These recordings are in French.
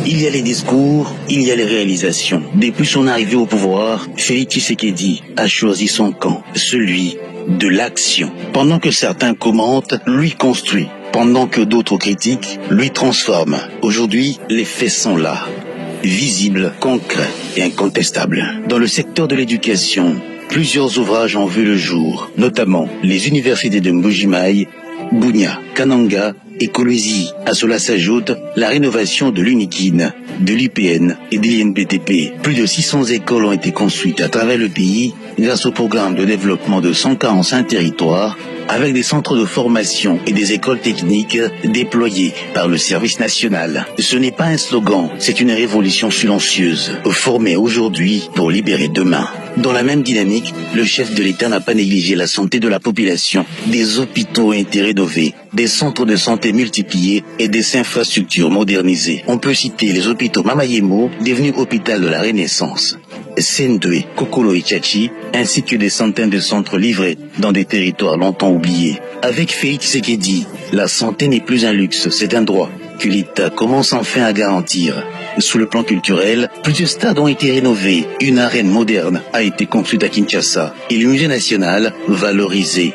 Il y a les discours, il y a les réalisations. Depuis son arrivée au pouvoir, Félix Tshisekedi a choisi son camp, celui de l'action. Pendant que certains commentent, lui construit. Pendant que d'autres critiquent, lui transforme. Aujourd'hui, les faits sont là, visibles, concrets et incontestables. Dans le secteur de l'éducation, plusieurs ouvrages ont vu le jour, notamment les universités de Mbuji-Mayi, Bunia, Kananga et Kolwezi. À cela s'ajoute la rénovation de l'UNIKIN, de l'UPN et de l'INPTP. Plus de 600 écoles ont été construites à travers le pays grâce au programme de développement de 145 territoires avec des centres de formation et des écoles techniques déployées par le service national. Ce n'est pas un slogan, c'est une révolution silencieuse, formée aujourd'hui pour libérer demain. Dans la même dynamique, le chef de l'État n'a pas négligé la santé de la population. Des hôpitaux ont été rénovés, des centres de santé multipliés et des infrastructures modernisées. On peut citer les hôpitaux Mamayemo, devenu hôpital de la Renaissance, Sendwe, Kokolo et Tchachi, ainsi que des centaines de centres livrés dans des territoires longtemps oubliés. Avec Félix Tshisekedi, la santé n'est plus un luxe, c'est un droit que l'État commence enfin à garantir. Sous le plan culturel, plusieurs stades ont été rénovés, une arène moderne a été construite à Kinshasa et le musée national valorisé.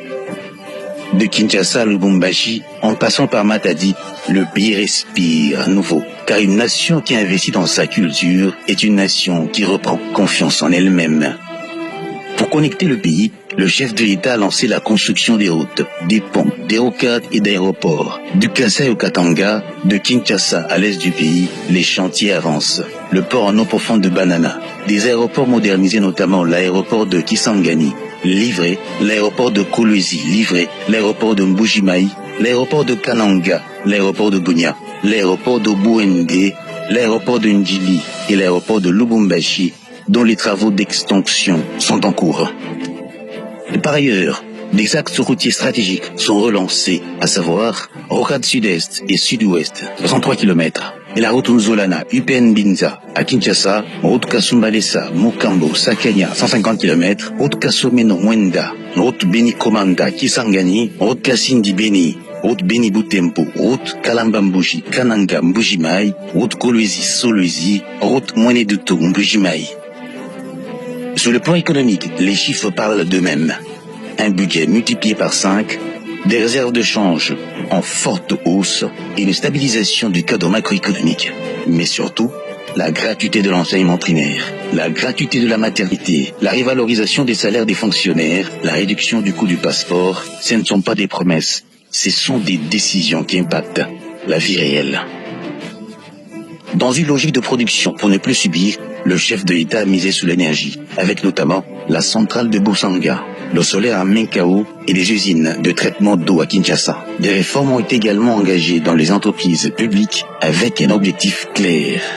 De Kinshasa à Lubumbashi, en passant par Matadi, le pays respire à nouveau. Car une nation qui investit dans sa culture est une nation qui reprend confiance en elle-même. Pour connecter le pays, le chef de l'État a lancé la construction des routes, des ponts, des rocades et d'aéroports. Du Kasaï au Katanga, de Kinshasa à l'est du pays, les chantiers avancent. Le port en eau profonde de Banana, des aéroports modernisés, notamment l'aéroport de Kisangani, livré, l'aéroport de Kolwezi, livré, l'aéroport de Mbuji-Mayi, l'aéroport de Kananga, l'aéroport de Bunia, l'aéroport de Bouende, l'aéroport de Ndjili et l'aéroport de Lubumbashi, dont les travaux d'extension sont en cours. Et par ailleurs, des axes routiers stratégiques sont relancés, à savoir Rocade Sud-Est et Sud-Ouest, 63 km, et la route Nzolana, UPN Binza, à Kinshasa, route Kasumbalesa, Mokambo, Sakanya, 150 km, route Kasomeno, Mwenda, route Beni Komanda, Kisangani, route Kasindi Beni, route Beni Butembo, route Kalamba-Mbuji, Kananga, Mbuji-Mayi, route Kolwezi, Solwezi, route Mweneduto, Mbuji-Mayi. Sur le plan économique, les chiffres parlent d'eux-mêmes. Un budget multiplié par 5, des réserves de change en forte hausse et une stabilisation du cadre macroéconomique. Mais surtout, la gratuité de l'enseignement primaire, la gratuité de la maternité, la révalorisation des salaires des fonctionnaires, la réduction du coût du passeport, ce ne sont pas des promesses, ce sont des décisions qui impactent la vie réelle. Dans une logique de production pour ne plus subir, le chef de l'État a misé sur l'énergie, avec notamment la centrale de Boussanga, le solaire à Menkao et des usines de traitement d'eau à Kinshasa. Des réformes ont été également engagées dans les entreprises publiques avec un objectif clair,